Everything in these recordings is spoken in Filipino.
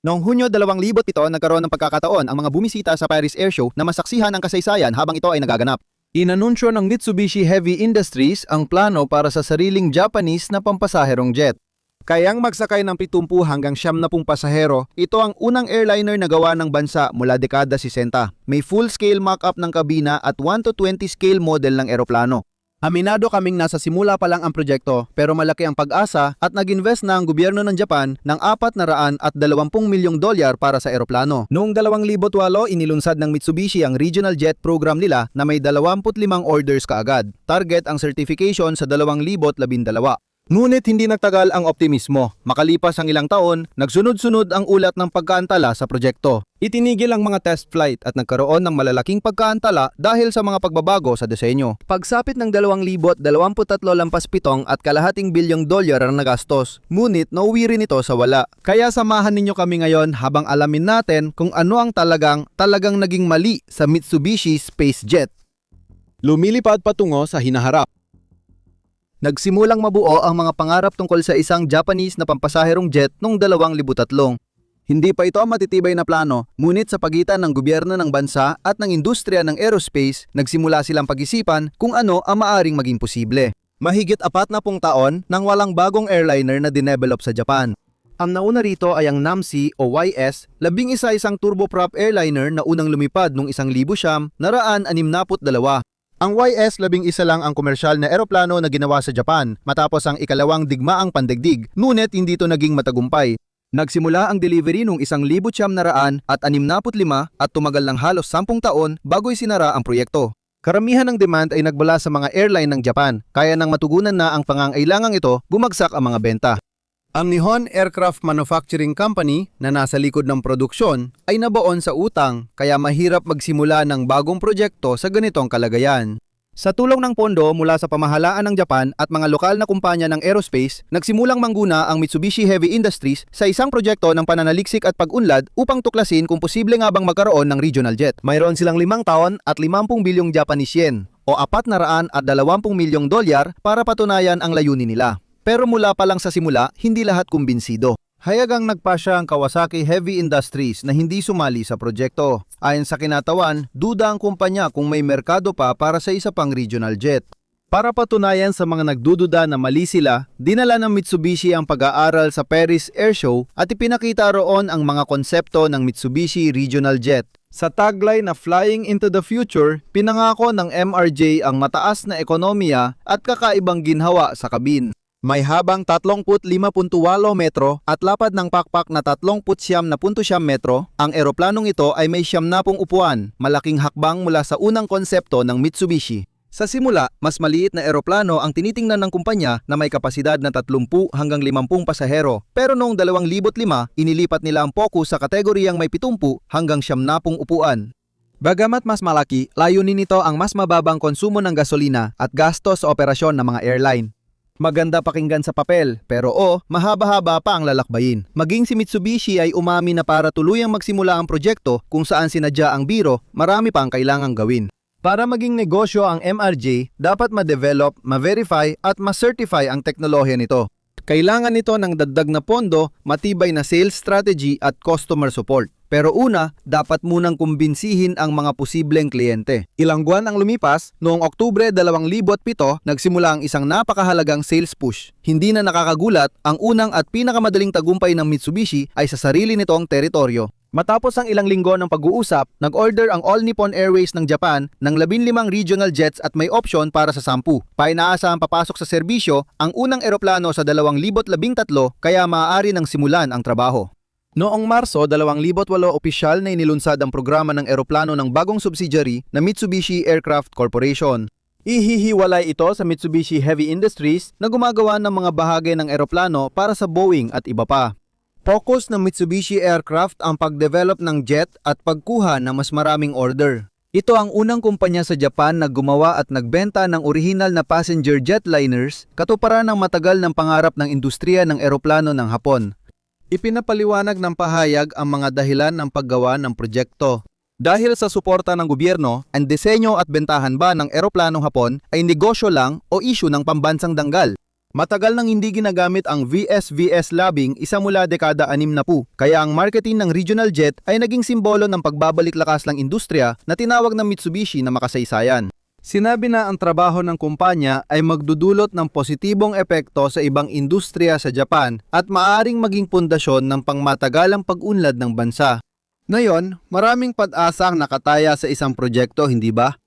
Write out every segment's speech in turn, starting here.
Noong Hunyo 2007, nagkaroon ng pagkakataon ang mga bumisita sa Paris Air Show na masaksihan ang kasaysayan habang ito ay nagaganap. Inanunsyo ng Mitsubishi Heavy Industries ang plano para sa sariling Japanese na pampasaherong jet. Kayang magsakay ng 70 hanggang 70 pasahero, ito ang unang airliner na gawa ng bansa mula dekada 60. May full-scale mock-up ng kabina at 1:20 scale model ng eroplano. Aminado kaming nasa simula pa lang ang proyekto pero malaki ang pag-asa at nag-invest na ang gobyerno ng Japan ng $420 milyong para sa eroplano. Noong 2008, inilunsad ng Mitsubishi ang regional jet program nila na may 25 orders kaagad. Target ang certification sa 2012. Ngunit hindi nagtagal ang optimismo. Makalipas ang ilang taon, nagsunod-sunod ang ulat ng pagkaantala sa proyekto. Itinigil ang mga test flight at nagkaroon ng malalaking pagkaantala dahil sa mga pagbabago sa disenyo. Pagsapit ng 2023.7 bilyong dolyar ang nagastos, ngunit nauwi rin ito sa wala. Kaya samahan ninyo kami ngayon habang alamin natin kung ano ang talagang naging mali sa Mitsubishi Space Jet. Lumilipad patungo sa hinaharap. Nagsimulang mabuo ang mga pangarap tungkol sa isang Japanese na pampasaherong jet noong 2003. Hindi pa ito matitibay na plano, ngunit sa pagitan ng gobyerno ng bansa at ng industriya ng aerospace, nagsimula silang pag-isipan kung ano ang maaring maging posible. Mahigit 40 taon nang walang bagong airliner na dinevelop sa Japan. Ang nauna rito ay ang Namsi o YS, isang turboprop airliner na unang lumipad noong 1962. Ang YS 11 lang ang komersyal na eroplano na ginawa sa Japan matapos ang ikalawang digmaang pandaigdig, ngunit hindi ito naging matagumpay. Nagsimula ang delivery noong 1965 at tumagal ng halos 10 taon bago isinara ang proyekto. Karamihan ng demand ay nagbala sa mga airline ng Japan, kaya nang matugunan na ang pangangailangang ito, bumagsak ang mga benta. Ang Nihon Aircraft Manufacturing Company na nasa likod ng produksyon ay nabaon sa utang kaya mahirap magsimula ng bagong proyekto sa ganitong kalagayan. Sa tulong ng pondo mula sa pamahalaan ng Japan at mga lokal na kumpanya ng aerospace, nagsimulang mangguna ang Mitsubishi Heavy Industries sa isang proyekto ng pananaliksik at pag-unlad upang tuklasin kung posible nga bang magkaroon ng regional jet. Mayroon silang 5 taon at 50 bilyong Japanese yen o $420 milyong para patunayan ang layunin nila. Pero mula pa lang sa simula, hindi lahat kumbinsido. Hayagang nagpasya ang Kawasaki Heavy Industries na hindi sumali sa proyekto. Ayon sa kinatawan, duda ang kumpanya kung may merkado pa para sa isa pang regional jet. Para patunayan sa mga nagdududa na mali sila, dinala ng Mitsubishi ang pag-aaral sa Paris Air Show at ipinakita roon ang mga konsepto ng Mitsubishi Regional Jet. Sa tagline na Flying into the Future, pinangako ng MRJ ang mataas na ekonomiya at kakaibang ginhawa sa kabin. May habang 35.8 metro at lapad ng pakpak na 39.9 metro, ang eroplanong ito ay may 70 upuan, malaking hakbang mula sa unang konsepto ng Mitsubishi. Sa simula, mas maliit na eroplano ang tinitingnan ng kumpanya na may kapasidad na 30 hanggang 50 pasahero. Pero noong 2005, inilipat nila ang focus sa kategoriyang may 70 hanggang 70 upuan. Bagamat mas malaki, layunin nito ang mas mababang konsumo ng gasolina at gastos sa operasyon ng mga airline. Maganda pakinggan sa papel, pero mahaba-haba pa ang lalakbayin. Maging si Mitsubishi ay umami na para tuluyang magsimula ang proyekto kung saan sinadya ang biro, marami pa ang kailangang gawin. Para maging negosyo ang MRJ, dapat ma-develop, ma-verify at ma-certify ang teknolohiya nito. Kailangan nito ng dagdag na pondo, matibay na sales strategy at customer support. Pero una, dapat munang kumbinsihin ang mga posibleng kliyente. Ilang buwan ang lumipas, noong Oktubre 2007, nagsimula ang isang napakahalagang sales push. Hindi na nakakagulat, ang unang at pinakamadaling tagumpay ng Mitsubishi ay sa sarili nitong teritoryo. Matapos ang ilang linggo ng pag-uusap, nag-order ang All Nippon Airways ng Japan ng 15 regional jets at may option para sa 10. Painaasahang papasok sa serbisyo ang unang eroplano sa 2013 kaya maaari nang simulan ang trabaho. Noong Marso 2008, opisyal na inilunsad ang programa ng eroplano ng bagong subsidiary na Mitsubishi Aircraft Corporation. Ihihiwalay ito sa Mitsubishi Heavy Industries na gumagawa ng mga bahagi ng eroplano para sa Boeing at iba pa. Focus ng Mitsubishi Aircraft ang pag-develop ng jet at pagkuha ng mas maraming order. Ito ang unang kumpanya sa Japan na gumawa at nagbenta ng orihinal na passenger jetliners, katuparan ng matagal ng pangarap ng industriya ng eroplano ng Hapon. Ipinapaliwanag ng pahayag ang mga dahilan ng paggawa ng proyekto. Dahil sa suporta ng gobyerno, ang disenyo at bentahan ba ng eroplanong Hapon ay negosyo lang o issue ng pambansang danggal. Matagal nang hindi ginagamit ang VSVS labing isa mula dekada 60, kaya ang marketing ng regional jet ay naging simbolo ng pagbabalik lakas ng industriya na tinawag ng Mitsubishi na makasaysayan. Sinabi na ang trabaho ng kumpanya ay magdudulot ng positibong epekto sa ibang industriya sa Japan at maaaring maging pundasyon ng pangmatagalang pag-unlad ng bansa. Ngayon, maraming pag-asa ang nakataya sa isang proyekto, hindi ba?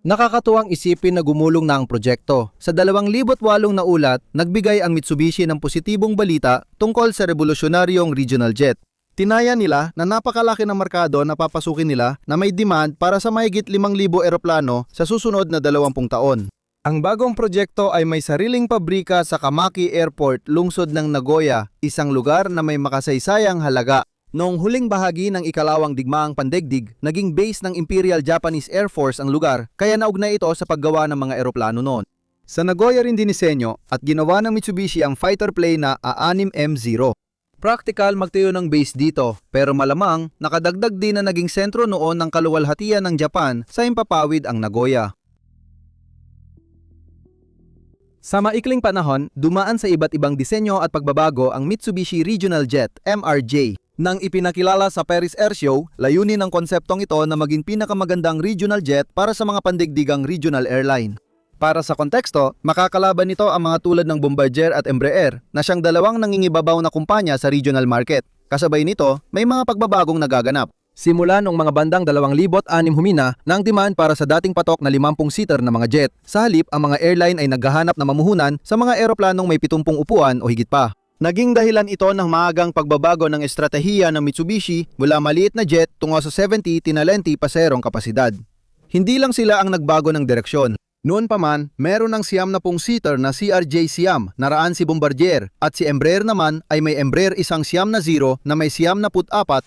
Nakakatuwang isipin na gumulong na ang proyekto. Sa 2008 na ulat, nagbigay ang Mitsubishi ng positibong balita tungkol sa revolusyonaryong regional jet. Tinaya nila na napakalaki ng merkado na papasukin nila na may demand para sa mahigit 5,000 eroplano sa susunod na 20 taon. Ang bagong proyekto ay may sariling pabrika sa Kamaki Airport, lungsod ng Nagoya, isang lugar na may makasaysayang halaga. Noong huling bahagi ng ikalawang digmaang pandaigdig, naging base ng Imperial Japanese Air Force ang lugar, kaya naugnay ito sa paggawa ng mga eroplano noon. Sa Nagoya rin dinisenyo at ginawa ng Mitsubishi ang fighter plane na A6M0. Practical magtayo ng base dito, pero malamang nakadagdag din na naging sentro noon ng kaluwalhatian ng Japan sa himpapawid ang Nagoya. Sa maikling panahon, dumaan sa iba't ibang disenyo at pagbabago ang Mitsubishi Regional Jet, MRJ. Nang ipinakilala sa Paris Air Show, layunin ng konseptong ito na maging pinakamagandang regional jet para sa mga pandigdigang regional airline. Para sa konteksto, makakalaban nito ang mga tulad ng Bombardier at Embraer na siyang dalawang nangingibabaw na kumpanya sa regional market. Kasabay nito, may mga pagbabagong nagaganap. Simula noong mga bandang 2006 humina na ang demand para sa dating patok na 50-seater na mga jet. Sa halip, ang mga airline ay naghahanap na mamuhunan sa mga eroplanong may 70 upuan o higit pa. Naging dahilan ito ng maagang pagbabago ng estratehiya ng Mitsubishi mula maliit na jet tungo sa 70 tinalenti paserong kapasidad. Hindi lang sila ang nagbago ng direksyon. Noon pa man, meron ng 70-seater na CRJ Siam na raan si Bombardier at si Embraer naman ay may Embraer 170 na may 74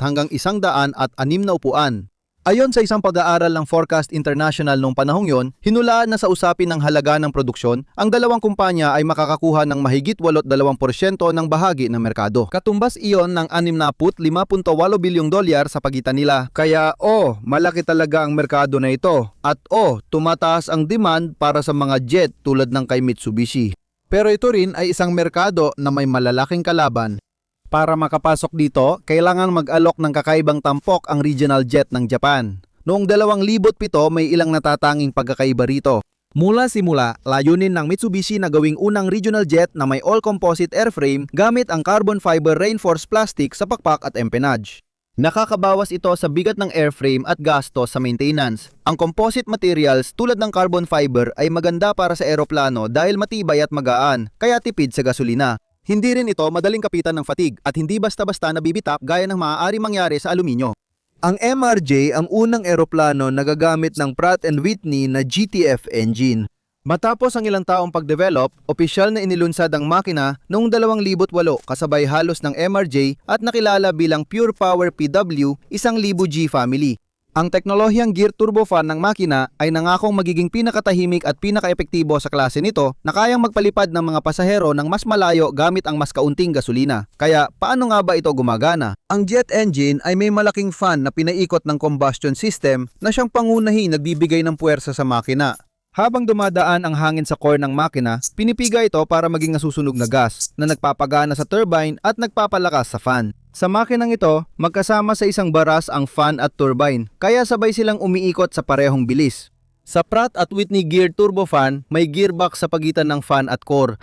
hanggang 106 na upuan. Ayon sa isang pag-aaral ng Forecast International noong panahong yon, hinulaan na sa usapin ng halaga ng produksyon, ang dalawang kumpanya ay makakakuha ng mahigit 82% ng bahagi ng merkado. Katumbas iyon ng $65.8 bilyong sa pagitan nila. Kaya malaki talaga ang merkado na ito. At tumataas ang demand para sa mga jet tulad ng kay Mitsubishi. Pero ito rin ay isang merkado na may malalaking kalaban. Para makapasok dito, kailangan mag-alok ng kakaibang tampok ang regional jet ng Japan. Noong 2007 may ilang natatanging pagkakaiba rito. Mula simula, layunin ng Mitsubishi na gawing unang regional jet na may all-composite airframe gamit ang carbon fiber reinforced plastic sa pakpak at empennage. Nakakabawas ito sa bigat ng airframe at gastos sa maintenance. Ang composite materials tulad ng carbon fiber ay maganda para sa eroplano dahil matibay at magaan, kaya tipid sa gasolina. Hindi rin ito madaling kapitan ng fatigue at hindi basta-basta nabibitap gaya ng maaari mangyari sa aluminyo. Ang MRJ ang unang eroplano na gagamit ng Pratt & Whitney na GTF engine. Matapos ang ilang taong pagdevelop, opisyal na inilunsad ang makina noong 2008 kasabay halos ng MRJ at nakilala bilang Pure Power PW 1000G family. Ang teknolohiyang gear turbofan ng makina ay nangakong magiging pinakatahimik at pinakaepektibo sa klase nito na kayang magpalipad ng mga pasahero ng mas malayo gamit ang mas kaunting gasolina. Kaya paano nga ba ito gumagana? Ang jet engine ay may malaking fan na pinaikot ng combustion system na siyang pangunahing nagbibigay ng puwersa sa makina. Habang dumadaan ang hangin sa core ng makina, pinipiga ito para maging nasusunog na gas na nagpapagana sa turbine at nagpapalakas sa fan. Sa makinang ito, magkasama sa isang baras ang fan at turbine, kaya sabay silang umiikot sa parehong bilis. Sa Pratt & Whitney gear turbofan, may gearbox sa pagitan ng fan at core.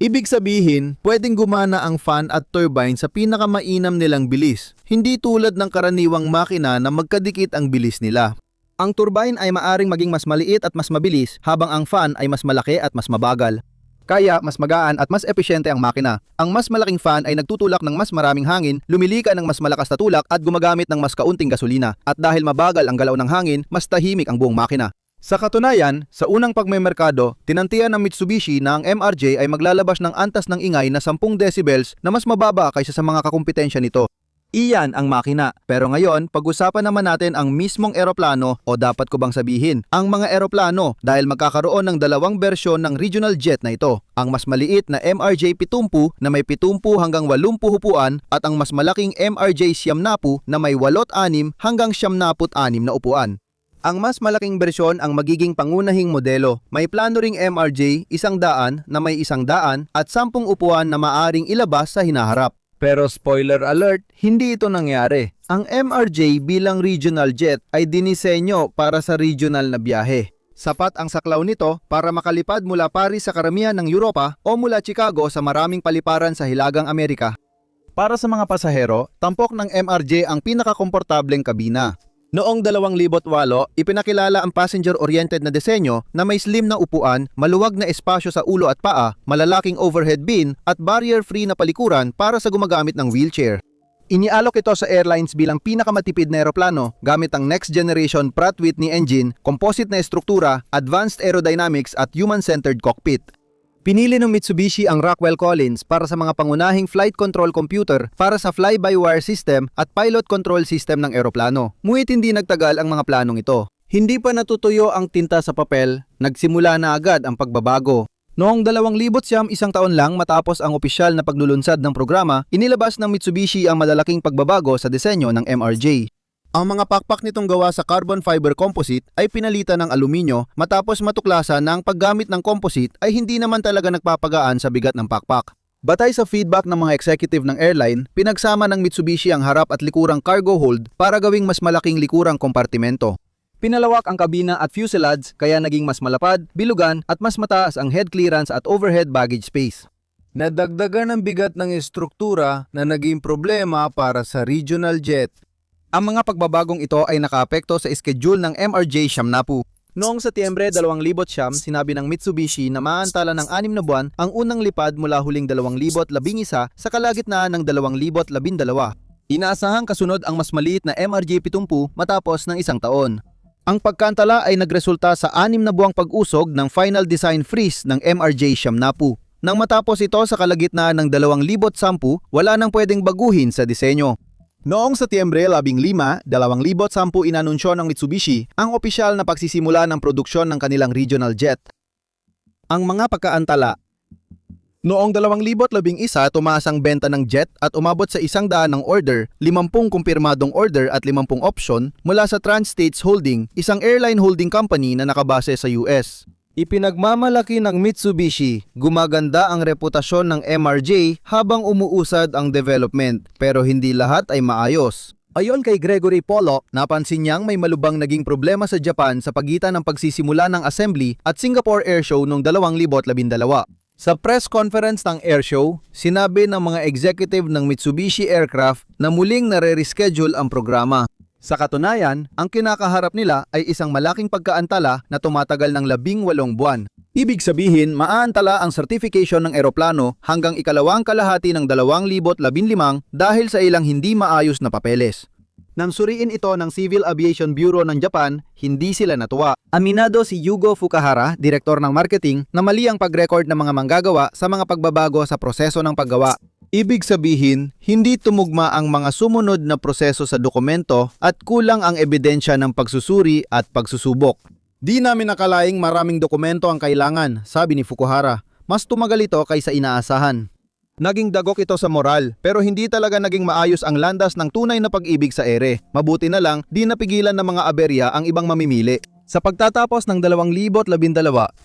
Ibig sabihin, pwedeng gumana ang fan at turbine sa pinakamainam nilang bilis, hindi tulad ng karaniwang makina na magkadikit ang bilis nila. Ang turbine ay maaring maging mas maliit at mas mabilis, habang ang fan ay mas malaki at mas mabagal. Kaya mas magaan at mas epesyente ang makina. Ang mas malaking fan ay nagtutulak ng mas maraming hangin, lumilika ng mas malakas na tulak at gumagamit ng mas kaunting gasolina. At dahil mabagal ang galaw ng hangin, mas tahimik ang buong makina. Sa katunayan, sa unang pagmemerkado, tinantiyan ng Mitsubishi na ang MRJ ay maglalabas ng antas ng ingay na 10 decibels na mas mababa kaysa sa mga kakumpetensya nito. Iyan ang makina. Pero ngayon, pag-usapan naman natin ang mismong eroplano o dapat ko bang sabihin, ang mga eroplano dahil magkakaroon ng dalawang bersyon ng regional jet na ito. Ang mas maliit na MRJ-70 na may 70 hanggang 80 upuan at ang mas malaking MRJ-70 na may 86 hanggang 76 na upuan. Ang mas malaking bersyon ang magiging pangunahing modelo. May plano ring MRJ 100 na may 100 at 10 upuan na maaring ilabas sa hinaharap. Pero spoiler alert, hindi ito nangyari. Ang MRJ bilang regional jet ay dinisenyo para sa regional na biyahe. Sapat ang saklaw nito para makalipad mula Paris sa karamihan ng Europa o mula Chicago sa maraming paliparan sa Hilagang Amerika. Para sa mga pasahero, tampok ng MRJ ang pinakakomportableng kabina. Noong 2008, ipinakilala ang passenger-oriented na disenyo na may slim na upuan, maluwag na espasyo sa ulo at paa, malalaking overhead bin at barrier-free na palikuran para sa gumagamit ng wheelchair. Inialok ito sa airlines bilang pinakamatipid na eroplano gamit ang next generation Pratt & Whitney engine, composite na estruktura, advanced aerodynamics at human-centered cockpit. Pinili ng Mitsubishi ang Rockwell Collins para sa mga pangunahing flight control computer para sa fly-by-wire system at pilot control system ng eroplano. Ngunit hindi nagtagal ang mga planong ito. Hindi pa natutuyo ang tinta sa papel, nagsimula na agad ang pagbabago. Noong 2009, isang taon lang matapos ang opisyal na paglulunsad ng programa, inilabas ng Mitsubishi ang malalaking pagbabago sa disenyo ng MRJ. Ang mga pakpak nitong gawa sa carbon fiber composite ay pinalitan ng aluminyo matapos matuklasan na ang paggamit ng composite ay hindi naman talaga nagpapagaan sa bigat ng pakpak. Batay sa feedback ng mga executive ng airline, pinagsama ng Mitsubishi ang harap at likurang cargo hold para gawing mas malaking likurang kompartimento. Pinalawak ang kabina at fuselage kaya naging mas malapad, bilugan at mas mataas ang head clearance at overhead baggage space. Nadagdagan ang bigat ng estruktura na naging problema para sa regional jet. Ang mga pagbabagong ito ay nakaapekto sa schedule ng MRJ siyam na po. Noong Setyembre 2009, sinabi ng Mitsubishi na maantala ng 6 na buwan ang unang lipad mula huling 2011 sa kalagitnaan ng 2012. Inaasahang kasunod ang mas maliit na MRJ 70 matapos ng isang taon. Ang pagkantala ay nagresulta sa 6 na buwang pag-usog ng final design freeze ng MRJ siyam na po. Nang matapos ito sa kalagitnaan ng 2010, wala nang pwedeng baguhin sa disenyo. Noong Setyembre 15, 2010 inanunsyo ng Mitsubishi ang opisyal na pagsisimula ng produksyon ng kanilang regional jet. Ang mga pagkaantala. Noong 2011, tumaas ang benta ng jet at umabot sa 100 ng order, 50 kumpirmadong order at 50 option mula sa Trans-States Holding, isang airline holding company na nakabase sa US. Ipinagmamalaki ng Mitsubishi, gumaganda ang reputasyon ng MRJ habang umuusad ang development, pero hindi lahat ay maayos. Ayon kay Gregory Polo, napansin niyang may malubhang naging problema sa Japan sa pagitan ng pagsisimula ng assembly at Singapore Air Show noong 2012. Sa press conference ng Air Show, sinabi ng mga executive ng Mitsubishi Aircraft na muling nare-reschedule ang programa. Sa katunayan, ang kinakaharap nila ay isang malaking pagkaantala na tumatagal ng 18 buwan. Ibig sabihin, maaantala ang certification ng eroplano hanggang ikalawang kalahati ng 2015 dahil sa ilang hindi maayos na papeles. Nang suriin ito ng Civil Aviation Bureau ng Japan, hindi sila natuwa. Aminado si Yugo Fukuhara, direktor ng marketing, na mali ang pag-record ng mga manggagawa sa mga pagbabago sa proseso ng paggawa. Ibig sabihin, hindi tumugma ang mga sumunod na proseso sa dokumento at kulang ang ebidensya ng pagsusuri at pagsusubok. Di namin nakalaing maraming dokumento ang kailangan, sabi ni Fukuhara. Mas tumagal ito kaysa inaasahan. Naging dagok ito sa moral, pero hindi talaga naging maayos ang landas ng tunay na pag-ibig sa ere. Mabuti na lang, di napigilan ng mga aberya ang ibang mamimili. Sa pagtatapos ng 2012,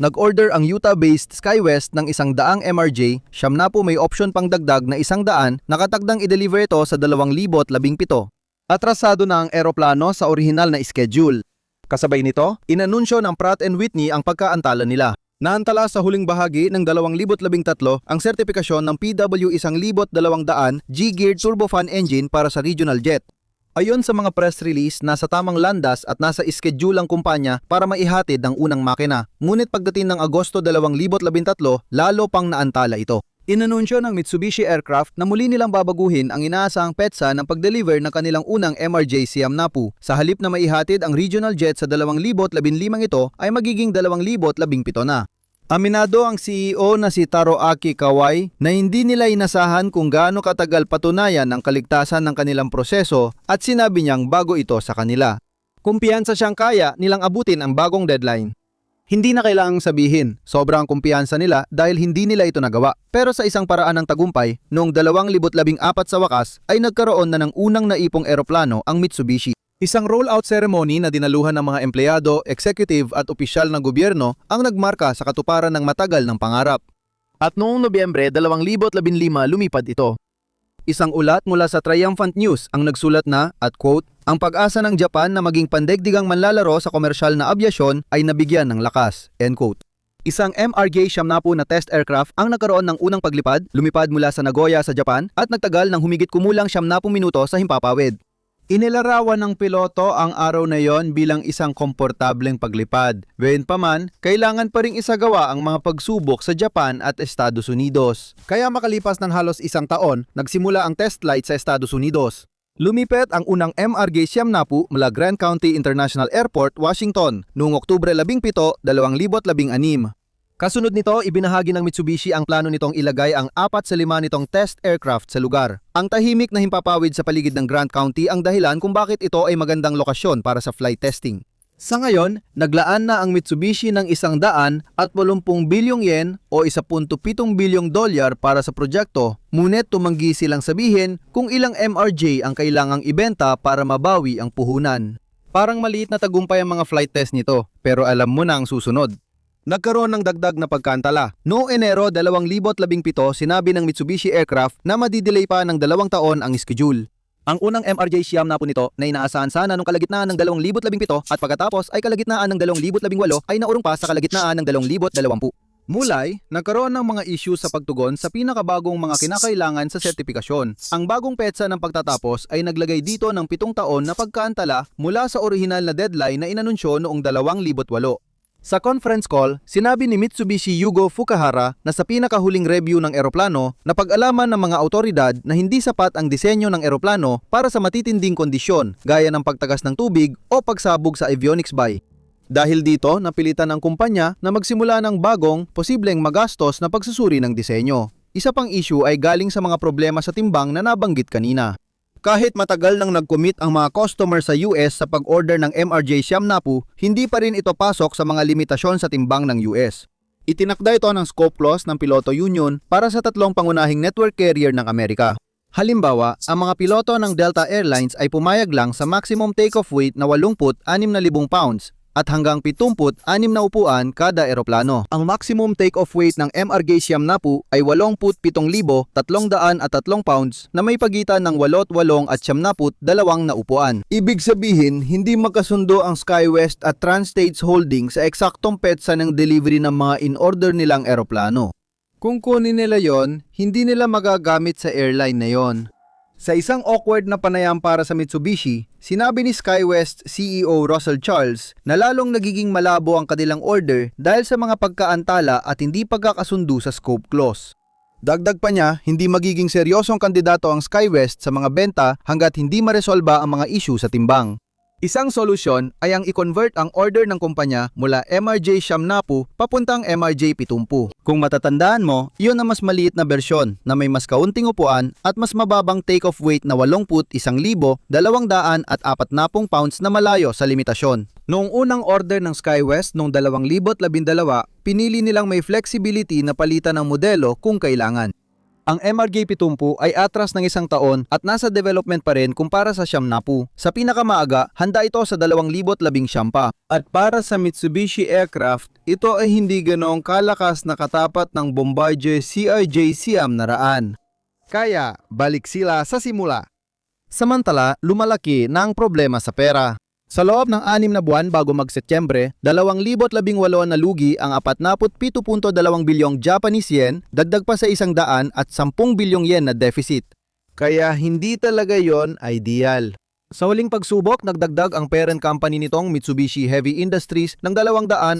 nag-order ang Utah-based SkyWest ng 100 MRJ, siyam na po may option pang dagdag na 100, nakatagdang i-deliver ito sa 2017. Atrasado na ang eroplano sa orihinal na schedule. Kasabay nito, inanunsyo ng Pratt & Whitney ang pagkaantala nila. Naantala sa huling bahagi ng 2013 ang sertipikasyon ng PW1200 G-geared turbofan engine para sa regional jet. Ayon sa mga press release, nasa tamang landas at nasa schedule ang kumpanya para maihatid ang unang makina. Ngunit pagdating ng Agosto 2013, lalo pang naantala ito. Inanunsyo ng Mitsubishi Aircraft na muli nilang babaguhin ang inaasahang petsa ng pag-deliver ng kanilang unang MRJ siyam na po. Sa halip na maihatid ang regional jet sa 2015 ito ay magiging 2017 na. Aminado ang CEO na si Taroaki Kawai na hindi nila inasahan kung gaano katagal patunayan ang kaligtasan ng kanilang proseso at sinabi niyang bago ito sa kanila. Kumpiyansa siyang kaya nilang abutin ang bagong deadline. Hindi na kailangang sabihin, sobrang kumpiyansa nila dahil hindi nila ito nagawa. Pero sa isang paraan ng tagumpay, noong 2014 sa wakas ay nagkaroon na ng unang naipong eroplano ang Mitsubishi. Isang rollout ceremony na dinaluhan ng mga empleyado, executive at opisyal ng gobyerno ang nagmarka sa katuparan ng matagal ng pangarap. At noong Nobyembre 2015 lumipad ito. Isang ulat mula sa Triumphant News ang nagsulat na, at quote, ang pag-asa ng Japan na maging pandaigdigang manlalaro sa komersyal na abyasyon ay nabigyan ng lakas, end quote. Isang MRJ-70 na test aircraft ang nagkaroon ng unang paglipad, lumipad mula sa Nagoya sa Japan at nagtagal ng humigit kumulang 70 minuto sa himpapawid. Inilarawan ng piloto ang araw na yon bilang isang komportableng paglipad. Gayunpaman, kailangan pa ring isagawa ang mga pagsubok sa Japan at Estados Unidos. Kaya makalipas ng halos isang taon, nagsimula ang test flight sa Estados Unidos. Lumipet ang unang MRJ-70 mula Grand County International Airport, Washington, noong Oktubre 17, 2016. Kasunod nito, ibinahagi ng Mitsubishi ang plano nitong ilagay ang 4 sa 5 nitong test aircraft sa lugar. Ang tahimik na himpapawid sa paligid ng Grand County ang dahilan kung bakit ito ay magandang lokasyon para sa flight testing. Sa ngayon, naglaan na ang Mitsubishi ng 180 bilyong yen o 1.7 bilyong dolyar para sa proyekto, ngunit tumanggi silang sabihin kung ilang MRJ ang kailangang ibenta para mabawi ang puhunan. Parang maliit na tagumpay ang mga flight test nito, pero alam mo na ang susunod. Nagkaroon ng dagdag na pagkantala. Noong Enero 2017, sinabi ng Mitsubishi Aircraft na madidelay pa ng 2 taon ang schedule. Ang unang MRJ-70 nito na inaasahan sana nung kalagitnaan ng 2017 at pagkatapos ay kalagitnaan ng 2018 ay naurong pa sa kalagitnaan ng 2020. Mulay, nagkaroon ng mga issue sa pagtugon sa pinakabagong mga kinakailangan sa sertipikasyon. Ang bagong petsa ng pagtatapos ay naglagay dito ng 7 taon na pagkaantala mula sa orihinal na deadline na inanunsyo noong 2008. Sa conference call, sinabi ni Mitsubishi Yugo Fukuhara na sa pinakahuling review ng eroplano, napag-alaman ng mga autoridad na hindi sapat ang disenyo ng eroplano para sa matitinding kondisyon gaya ng pagtagas ng tubig o pagsabog sa avionics bay. Dahil dito, napilitan ang kumpanya na magsimula ng bagong, posibleng magastos na pagsusuri ng disenyo. Isa pang issue ay galing sa mga problema sa timbang na nabanggit kanina. Kahit matagal nang nag-commit ang mga customer sa US sa pag-order ng MRJ-70, hindi pa rin ito pasok sa mga limitasyon sa timbang ng US. Itinakda ito ng scope clause ng Piloto Union para sa 3 pangunahing network carrier ng Amerika. Halimbawa, ang mga piloto ng Delta Airlines ay pumayag lang sa maximum takeoff weight na 86,000 pounds at hanggang 76 na upuan kada eroplano. Ang maximum take-off weight ng MRJ-70 ay 87,303 pounds na may pagitan ng 88 at 72 na upuan. Ibig sabihin, hindi magkasundo ang SkyWest at Transstates Holdings sa eksaktong petsa ng delivery ng mga in-order nilang eroplano. Kung kunin nila yon, hindi nila magagamit sa airline na yon. Sa isang awkward na panayam para sa Mitsubishi, sinabi ni SkyWest CEO Russell Charles na lalong nagiging malabo ang kanilang order dahil sa mga pagkaantala at hindi pagkakasundo sa scope clause. Dagdag pa niya, hindi magiging seryosong kandidato ang SkyWest sa mga benta hanggat hindi maresolba ang mga issue sa timbang. Isang solusyon ay ang i-convert ang order ng kumpanya mula MRJ-70 papuntang MRJ-70. Kung matatandaan mo, iyon ang mas maliit na bersyon na may mas kaunting upuan at mas mababang take-off weight na 81,240 pounds na malayo sa limitasyon. Noong unang order ng SkyWest noong 2012, pinili nilang may flexibility na palitan ng modelo kung kailangan. Ang MRJ-70 ay atras ng 1 taon at nasa development pa rin kumpara sa 70. Sa pinakamaaga, handa ito sa 2019 pa. At para sa Mitsubishi Aircraft, ito ay hindi ganoong kalakas na katapat ng Bombardier CRJ-100. Kaya, balik sila sa simula. Samantala, lumalaki na ang problema sa pera. Sa loob ng 6 na buwan bago mag-Setyembre, 2018 na lugi ang 47.2 bilyong Japanese yen, dagdag pa sa 100 at 10 bilyong yen na deficit. Kaya hindi talaga yon ideal. Sa huling pagsubok, nagdagdag ang parent company nitong Mitsubishi Heavy Industries ng 220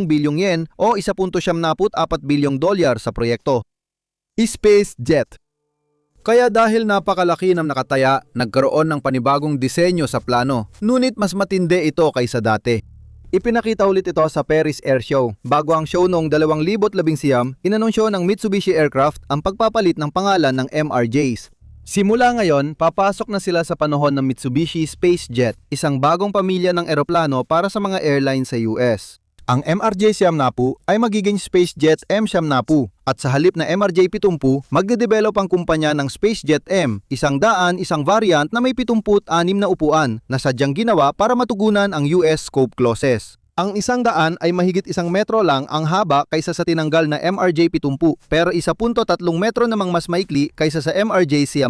bilyong yen o 1.74 bilyong dolyar sa proyekto. SpaceJet. Kaya dahil napakalaki ng nakataya, nagkaroon ng panibagong disenyo sa plano, ngunit mas matindi ito kaysa dati. Ipinakita ulit ito sa Paris Air Show. Bago ang show noong 2019, inanunsyo ng Mitsubishi Aircraft ang pagpapalit ng pangalan ng MRJs. Simula ngayon, papasok na sila sa panahon ng Mitsubishi SpaceJet, isang bagong pamilya ng eroplano para sa mga airline sa US. Ang MRJ-9 ay magiging SpaceJet M9 at sa halip na MRJ-70, magde-develop ang kumpanya ng SpaceJet M, isang variant na may 76 na upuan na sadyang ginawa para matugunan ang US scope clauses. Ang 100 ay mahigit 1 metro lang ang haba kaysa sa tinanggal na MRJ-70 pero 1.3 metro namang mas maikli kaysa sa MRJ-9.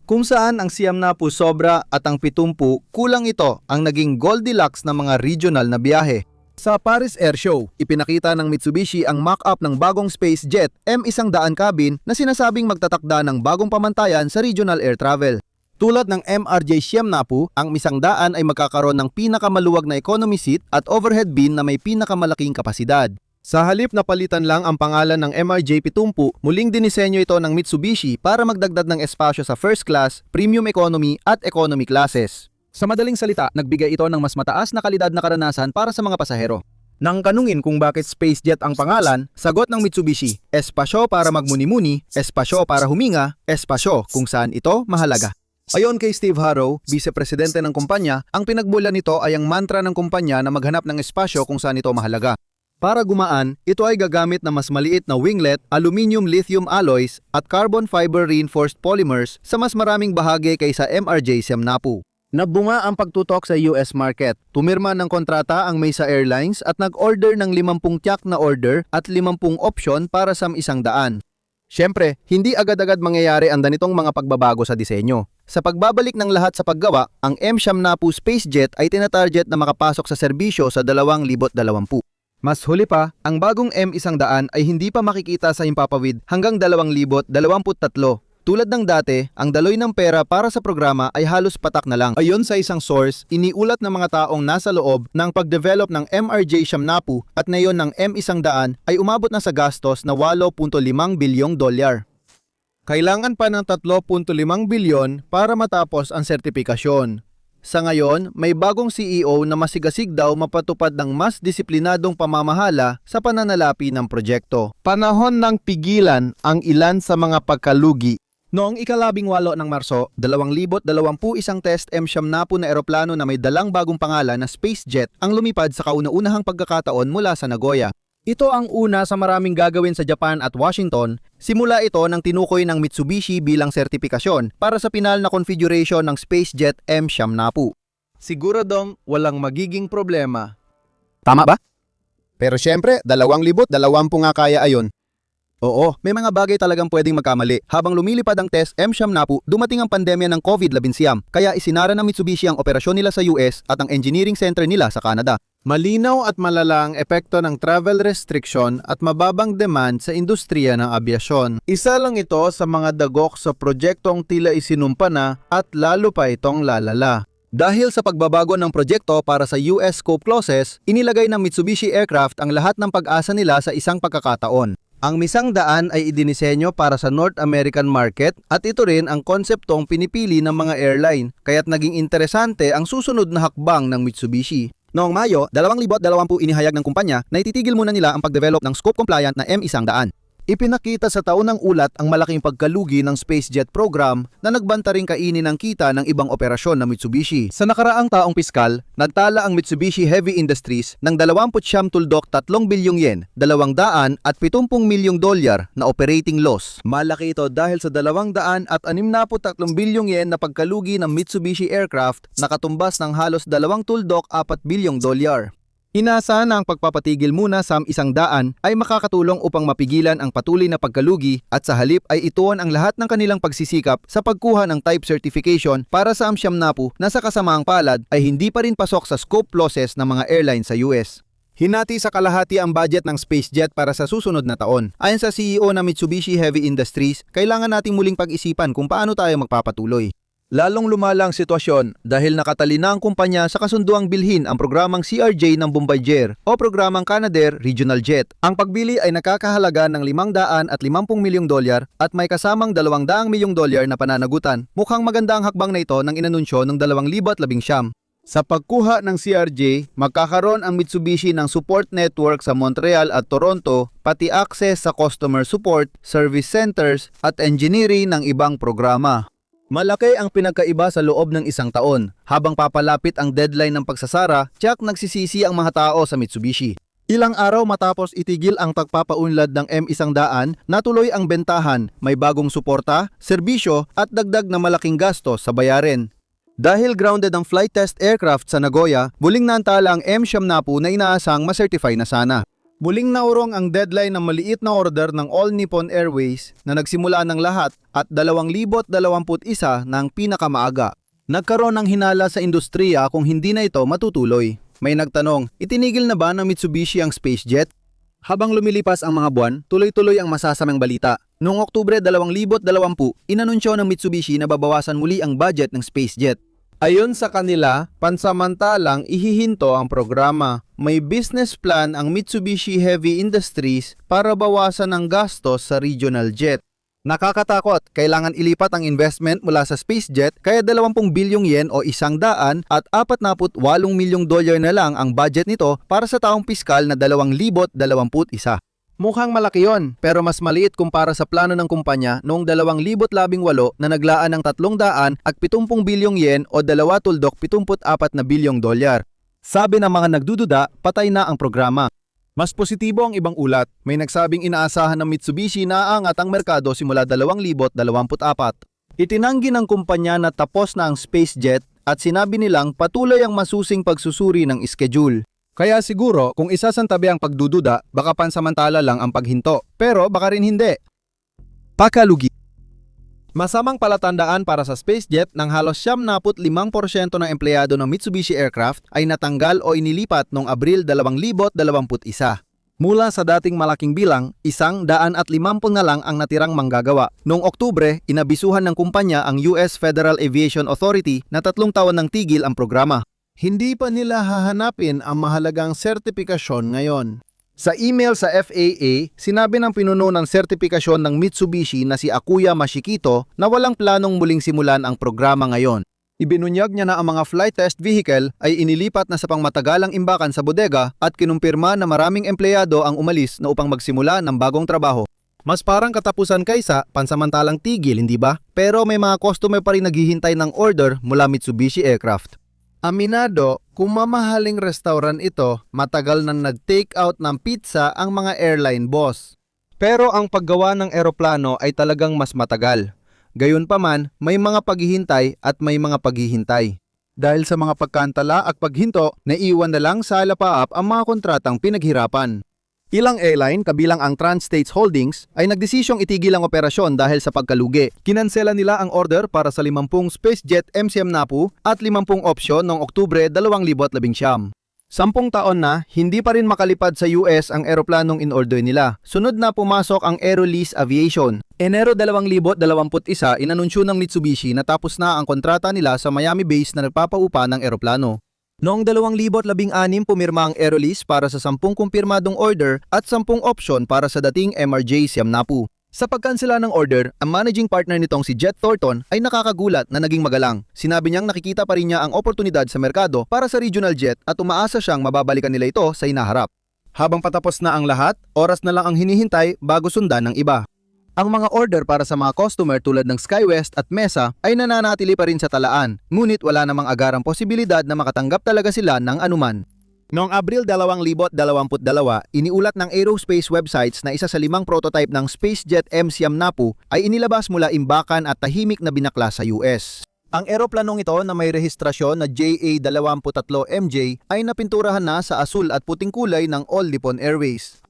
Kung saan ang 90 sobra at ang 70 kulang, ito ang naging Goldilocks ng mga regional na biyahe. Sa Paris Air Show, ipinakita ng Mitsubishi ang mock-up ng bagong SpaceJet M100 cabin na sinasabing magtatakda ng bagong pamantayan sa regional air travel. Tulad ng MRJ-9, ang 100 ay magkakaroon ng pinakamaluwag na economy seat at overhead bin na may pinakamalaking kapasidad. Sa halip na palitan lang ang pangalan ng MRJ-70, muling dinisenyo ito ng Mitsubishi para magdagdag ng espasyo sa first class, premium economy at economy classes. Sa madaling salita, nagbigay ito ng mas mataas na kalidad na karanasan para sa mga pasahero. Nang kanungin kung bakit SpaceJet ang pangalan, sagot ng Mitsubishi, espasyo para magmuni-muni, espasyo para huminga, espasyo kung saan ito mahalaga. Ayon kay Steve Harrow, vice-presidente ng kumpanya, ang pinagmulan nito ay ang mantra ng kumpanya na maghanap ng espasyo kung saan ito mahalaga. Para gumaan, ito ay gagamit na mas maliit na winglet, aluminium-lithium alloys at carbon fiber reinforced polymers sa mas maraming bahagi kaysa MRJ-9. Nabunga ang pagtutok sa US market. Tumirma ng kontrata ang Mesa Airlines at nag-order ng 50 tiyak na order at 50 option para sa 100. Siyempre, hindi agad-agad mangyayari ang ganitong mga pagbabago sa disenyo. Sa pagbabalik ng lahat sa paggawa, ang M9 SpaceJet ay tinatarget na makapasok sa serbisyo sa 2020. Mas huli pa, ang bagong M100 ay hindi pa makikita sa himpapawid hanggang 2023. Tulad ng dati, ang daloy ng pera para sa programa ay halos patak na lang. Ayon sa isang source, iniulat ng mga taong nasa loob ng pag-develop ng MRJ-9 at ngayon ng M100 ay umabot na sa gastos na $8.5 bilyong. Kailangan pa ng 3.5 bilyon para matapos ang sertipikasyon. Sa ngayon, may bagong CEO na masigasig daw mapatupad ng mas disiplinadong pamamahala sa pananalapi ng proyekto. Panahon ng pigilan ang ilan sa mga pagkalugi. Noong ika-18 ng Marso, 2020 isang test M9 na eroplano na may dalang bagong pangalan na SpaceJet ang lumipad sa kauna-unahang pagkakataon mula sa Nagoya. Ito ang una sa maraming gagawin sa Japan at Washington. Simula ito ng tinukoy ng Mitsubishi bilang sertipikasyon para sa final na configuration ng SpaceJet M9. Siguradong walang magiging problema. Tama ba? Pero syempre, 2020 nga kaya ayon. Oo, may mga bagay talagang pwedeng magkamali. Habang lumilipad ang test M9, dumating ang pandemya ng COVID-19, kaya isinara ng Mitsubishi ang operasyon nila sa US at ang engineering center nila sa Canada. Malinaw at malala ang epekto ng travel restriction at mababang demand sa industriya ng abyasyon. Isa lang ito sa mga dagok sa proyektong tila isinumpa na at lalo pa itong lalala. Dahil sa pagbabago ng proyekto para sa US scope clauses, inilagay ng Mitsubishi Aircraft ang lahat ng pag-asa nila sa isang pagkakataon. Ang 100 ay idinisenyo para sa North American market at ito rin ang konseptong pinipili ng mga airline, kaya't naging interesante ang susunod na hakbang ng Mitsubishi. Noong Mayo, 2020 inihayag ng kumpanya na ititigil muna nila ang pag-develop ng scope-compliant na M100. Ipinakita sa taunang ulat ang malaking pagkalugi ng SpaceJet program na nagbanta ring kainin ng kita ng ibang operasyon ng Mitsubishi. Sa nakaraang taong piskal, nagtala ang Mitsubishi Heavy Industries ng 29.3 bilyong yen, $270 milyong na operating loss. Malaki ito dahil sa 263 bilyong yen na pagkalugi ng Mitsubishi Aircraft na katumbas ng halos $204 bilyong. Inaasahan na ang pagpapatigil muna sa 100 ay makakatulong upang mapigilan ang patuloy na pagkalugi at sa halip ay ituon ang lahat ng kanilang pagsisikap sa pagkuha ng type certification para sa M9 na sa kasamaang palad ay hindi pa rin pasok sa scope clauses ng mga airline sa US. Hinati sa kalahati ang budget ng SpaceJet para sa susunod na taon. Ayon sa CEO ng Mitsubishi Heavy Industries, kailangan nating muling pag-isipan kung paano tayo magpapatuloy. Lalong lumala ang sitwasyon dahil nakatalina ang kumpanya sa kasunduang bilhin ang programang CRJ ng Bombardier o programang Canadair Regional Jet. Ang pagbili ay nakakahalaga ng $550 milyong at may kasamang $200 milyong na pananagutan. Mukhang maganda ang hakbang na ito ng inanunsyo ng 2019. Sa pagkuha ng CRJ, magkakaroon ang Mitsubishi ng support network sa Montreal at Toronto, pati access sa customer support, service centers at engineering ng ibang programa. Malaki ang pinagkaiba sa loob ng isang taon. Habang papalapit ang deadline ng pagsasara, tiyak nagsisisi ang mga tao sa Mitsubishi. Ilang araw matapos itigil ang pagpapaunlad ng M100, natuloy ang bentahan, may bagong suporta, serbisyo at dagdag na malaking gasto sa bayarin. Dahil grounded ang flight test aircraft sa Nagoya, buling naantala ang M100 na inaasang masertify na sana. Buling naurong ang deadline ng maliit na order ng All Nippon Airways na nagsimula ng lahat at 2021 ng pinakamaaga. Nagkaroon ng hinala sa industriya kung hindi na ito matutuloy. May nagtanong, itinigil na ba ng Mitsubishi ang SpaceJet? Habang lumilipas ang mga buwan, tuloy-tuloy ang masasamang balita. Noong Oktubre 2020, inanunsyo ng Mitsubishi na babawasan muli ang budget ng SpaceJet. Ayon sa kanila, pansamantalang ihihinto ang programa. May business plan ang Mitsubishi Heavy Industries para bawasan ang gastos sa regional jet. Nakakatakot, kailangan ilipat ang investment mula sa SpaceJet kaya 20 bilyong yen o $148 milyong na lang ang budget nito para sa taong piskal na 2021. Mukhang malaki yon, pero mas maliit kumpara sa plano ng kumpanya noong 2018 na naglaan ng 370 bilyong yen o $274 na bilyong. Sabi ng mga nagdududa, patay na ang programa. Mas positibo ang ibang ulat. May nagsabing inaasahan ng Mitsubishi na aangat ang merkado simula 2024. Itinanggi ng kumpanya na tapos na ang SpaceJet at sinabi nilang patuloy ang masusing pagsusuri ng schedule. Kaya siguro kung isasantabi ang pagdududa, baka pansamantala lang ang paghinto. Pero baka rin hindi. Pakalugi. Masamang palatandaan para sa SpaceJet nang halos 75% ng empleyado ng Mitsubishi Aircraft ay natanggal o inilipat noong Abril 2021. Mula sa dating malaking bilang, 150 na lang ang natirang manggagawa. Noong Oktubre, inabisuhan ng kumpanya ang US Federal Aviation Authority na 3 taon nang tigil ang programa. Hindi pa nila hahanapin ang mahalagang sertipikasyon ngayon. Sa email sa FAA, sinabi ng pinuno ng sertipikasyon ng Mitsubishi na si Akuya Mashikito na walang planong muling simulan ang programa ngayon. Ibinunyag niya na ang mga flight test vehicle ay inilipat na sa pangmatagalang imbakan sa bodega at kinumpirma na maraming empleyado ang umalis na upang magsimula ng bagong trabaho. Mas parang katapusan kaysa pansamantalang tigil, hindi ba? Pero may mga customer pa rin naghihintay ng order mula Mitsubishi Aircraft. Aminado, kung mamahaling restaurant ito, matagal nang nag-take out ng pizza ang mga airline boss. Pero ang paggawa ng eroplano ay talagang mas matagal. Gayunpaman, may mga paghihintay at may mga paghihintay. Dahil sa mga pagkantala at paghinto, naiwan na lang sa alapaap ang mga kontratang pinaghirapan. Ilang airline, kabilang ang Trans-States Holdings, ay nagdesisyong itigil ang operasyon dahil sa pagkalugi. Kinansela nila ang order para sa 50 SpaceJet M100 at 50 opsyon noong Oktubre 2019. 10 taon na, hindi pa rin makalipad sa US ang eroplanong in-order nila. Sunod na pumasok ang Aerolease Aviation. Enero 2021, inanunsyo ng Mitsubishi na tapos na ang kontrata nila sa Miami base na nagpapaupa ng eroplano. Noong 2016, pumirma ang Aerolease para sa 10 kumpirmadong order at 10 opsyon para sa dating MRJ-100. Sa pagkansela ng order, ang managing partner nitong si Jet Thornton ay nakakagulat na naging magalang. Sinabi niyang nakikita pa rin niya ang oportunidad sa merkado para sa regional jet at umaasa siyang mababalikan nila ito sa hinaharap. Habang patapos na ang lahat, oras na lang ang hinihintay bago sundan ng iba. Ang mga order para sa mga customer tulad ng SkyWest at Mesa ay nananatili pa rin sa talaan, ngunit wala namang agarang posibilidad na makatanggap talaga sila ng anuman. Noong Abril 2022, iniulat ng aerospace websites na isa sa 5 prototype ng SpaceJet M100 ay inilabas mula imbakan at tahimik na binakla sa US. Ang eroplanong ito na may rehistrasyon na JA-23MJ ay napinturahan na sa asul at puting kulay ng All Nippon Airways.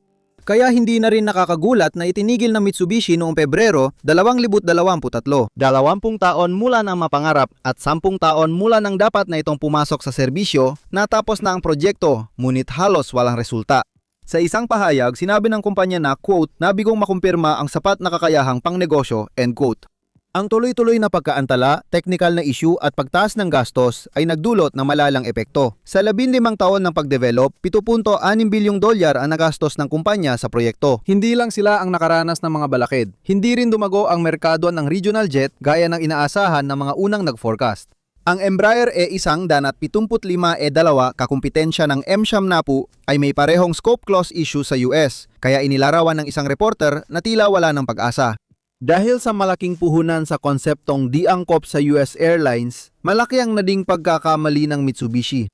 Kaya hindi na rin nakakagulat na itinigil ng Mitsubishi noong Pebrero 2023. 20 taon mula nang mapangarap at 10 taon mula nang dapat na itong pumasok sa serbisyo, natapos na ang proyekto, ngunit halos walang resulta. Sa isang pahayag, sinabi ng kumpanya na, quote, nabigong makumpirma ang sapat na kakayahang pangnegosyo, end quote. Ang tuloy-tuloy na pagkaantala, technical na issue at pagtaas ng gastos ay nagdulot ng malalang epekto. Sa 15 taon ng pagdevelop, $7.6 bilyong ang nagastos ng kumpanya sa proyekto. Hindi lang sila ang nakaranas ng mga balakid. Hindi rin dumago ang merkado ng regional jet gaya ng inaasahan ng mga unang nag-forecast. Ang Embraer E1 danat 75E2 kakumpetensya ng M100 ay may parehong scope clause issue sa US, kaya inilarawan ng isang reporter na tila wala ng pag-asa. Dahil sa malaking puhunan sa konseptong di angkop sa US Airlines, malaki ang naging pagkakamali ng Mitsubishi.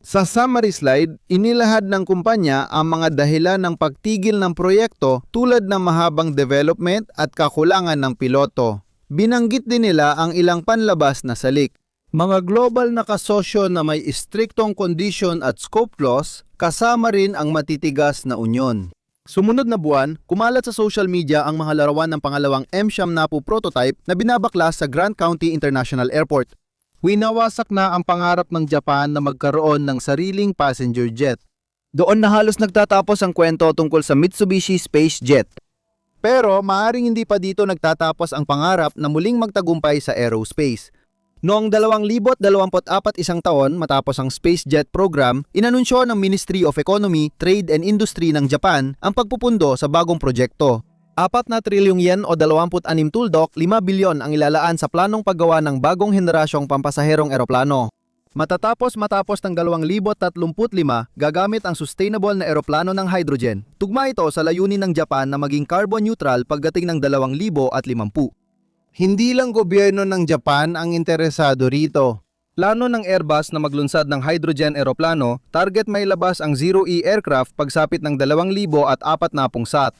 Sa summary slide, inilahad ng kumpanya ang mga dahilan ng pagtigil ng proyekto tulad ng mahabang development at kakulangan ng piloto. Binanggit din nila ang ilang panlabas na salik. Mga global na kasosyo na may istriktong condition at scope clause, kasama rin ang matitigas na unyon. Sumunod na buwan, kumalat sa social media ang mga larawan ng pangalawang M-Siyam Napu prototype na binabaklas sa Grand County International Airport. Winawasak na ang pangarap ng Japan na magkaroon ng sariling passenger jet. Doon na halos nagtatapos ang kwento tungkol sa Mitsubishi Space Jet. Pero maaring hindi pa dito nagtatapos ang pangarap na muling magtagumpay sa aerospace. Noong 2024 isang taon matapos ang Space Jet program, inanunsyo ng Ministry of Economy, Trade and Industry ng Japan ang pagpupundo sa bagong proyekto. 4 na trilyong yen o 26 tuldok, 5 bilyon ang ilalaan sa planong paggawa ng bagong henerasyong pampasaherong eroplano. Matapos ng 2035, gagamit ang sustainable na eroplano ng hydrogen. Tugma ito sa layunin ng Japan na maging carbon neutral pagdating ng 2050. Hindi lang gobyerno ng Japan ang interesado rito. Plano ng Airbus na maglunsad ng hydrogen eroplano, target may labas ang Zero-E aircraft pagsapit ng 2040 sat.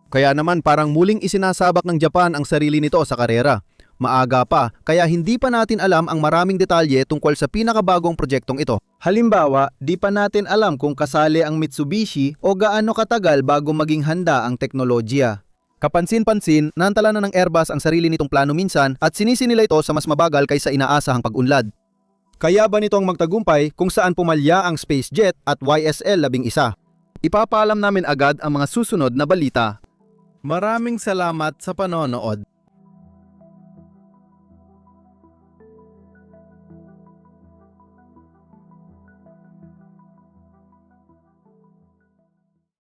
Kaya naman parang muling isinasabak ng Japan ang sarili nito sa karera. Maaga pa, kaya hindi pa natin alam ang maraming detalye tungkol sa pinakabagong proyektong ito. Halimbawa, di pa natin alam kung kasali ang Mitsubishi o gaano katagal bago maging handa ang teknolohiya. Kapansin-pansin, naantala na ng Airbus ang sarili nitong plano minsan at sinisi nila ito sa mas mabagal kaysa inaasahang pag-unlad. Kaya ba nitong magtagumpay kung saan pumalya ang SpaceJet at YSL-11? Ipapaalam namin agad ang mga susunod na balita. Maraming salamat sa panonood.